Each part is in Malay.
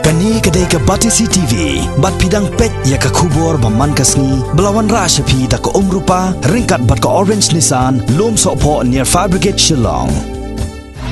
Kani kedai ke Batisi TV, bat pidang pet ya ke kubur baman kasni, belawan rashapi da ke rupa, ringkat bat ke Orange Nissan, lom sokpo near Fire Brigade Shillong.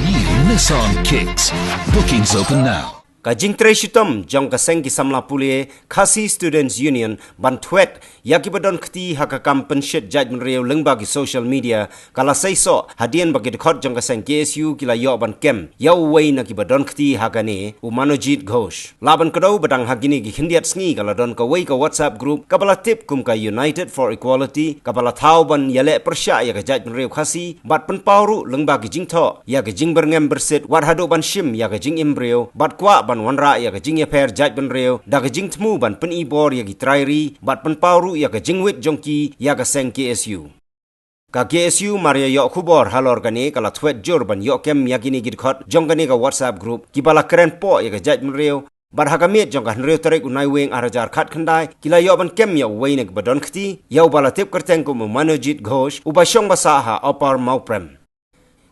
New Nissan Kicks. Bookings open now. Kajing Treshitom jong kaseng kisamla pule Khasi Students Union bantuet yaki badon kti hakakam pensyet judgment reu lengba ki social media kala saiso hadian bagi dekhot jong kaseng KSU kila yo ban kem yau wei na ki badon kti hakane Umanojit Ghosh laban kedau badang hagini ki hindiat sngi kala don ka wei ka WhatsApp group kabala tip kum ka United for Equality kabala thau ban yale persya ya ka judgment reu Khasi bat pen pauru lengba ki jingtho ya ki jing berngem berset war hado ban shim ya ka jing imbreu bat kwa ban wanra ya ke jing ya per jaj ban reo da ke jing tmu ban pen ibor ya ki trairi bat pen pauru ya ke jing wit jongki ya ke seng KSU ka KSU maria yo khubor halor gane kala thwet jor ban yo kem ya gini gid khot jong gane ka WhatsApp group ki bala kren po ya ke jaj ban reo bar hagamit jong ka reo tarek unai weng arajar khat khandai kila yo ban kem ya weine badon khti yo bala tip kerteng ko Umanojit Ghosh ubashong basaha opar mauprem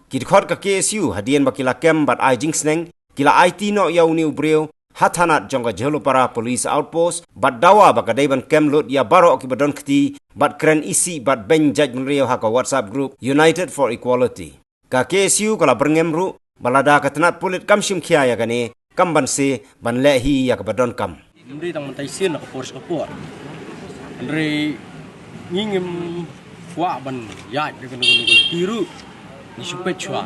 gid khot ka KSU hadien bakila kem bat ai jing sneng kila IT no yau ni ubreu hathanat jongga jelo para police outpost bat dawa bakadai ban kemlut ya baro ki badon kti bat kren isi bat ben judgment reo ha ka WhatsApp group United for Equality ka KSU kala berngemru balada katnat pulit kamshim khia ya gane kamban se ban lehi ya ka badon kam Ndri tang mantai sin ka pors ka por Ndri ngingem fwa ban ya de kan tiru ni supet chwa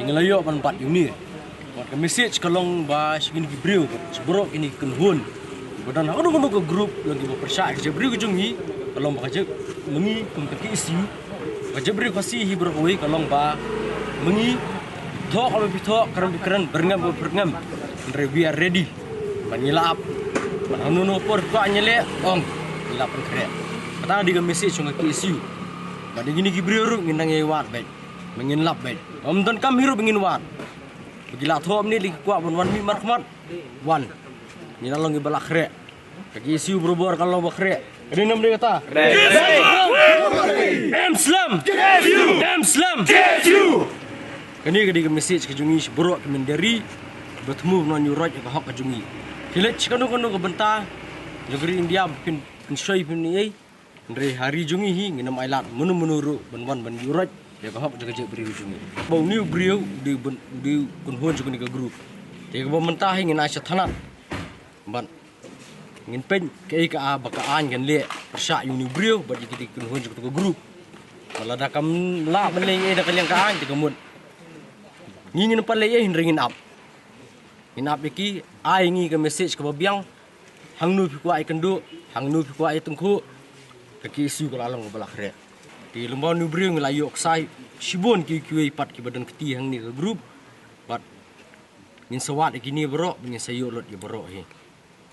tinggal yo ban bat unir Wat message kalong ba sigini gibriu sebro ini kenhun badan anu ke grup lagi berpersa jebriu kejungi kalong ba kajek mengi kum ke isu jebriu Khasi hibro koi kalong ba mengi thok kalau bithok keren berngam we are ready banilap anu no por ko anyele ong ilap kre kata di message ke isu badi gini gibriu ru nginang wat baik mengin lap baik om don kam hiru mengin wat Gila thom ni li kuat bon wan mi markmat wan ni nalong gi balak kre kaki isu berubur kalau bakre ini nam dia kata Slam kani kadi ke message ke jungi buruk ke menderi bertemu non yurat ke hak ke jungi kilet kanu ke benta jogri India pin shoi pin ni ndre hari jungi hi nginam ailat menu ban yurat dia kahap jaga beri jungi bau new brio di kunhon juga ni ke grup dia ke mentah ingin asyat tanat ban ingin pen ke ka bakaan kan le persya new brio bagi kita kunhon juga ke grup malada kam la meneng da kalian kaan tiga mun ngingin pale ye hindringin up iki ai ngi ke message ke babiang hangnu pi kwa ikendu hangnu pi kwa itengku ke isu ko lalong balak re di lembau ni bring layu oksai sibon ki pat ki badan keti hang ni ke grup bat min sawat gini bro min sayu lot ye bro he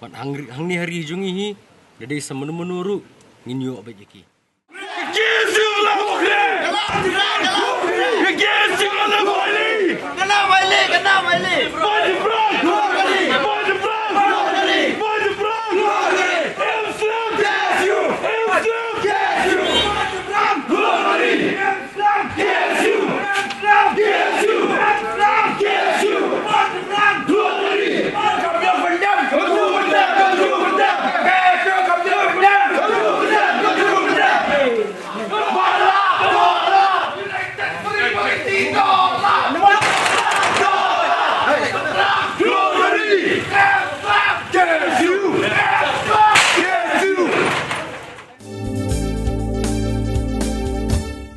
bat hang ni hari jungi hi jadi semenu-menuru ngin yo bejeki KSU la bokre KSU la bokre kena maile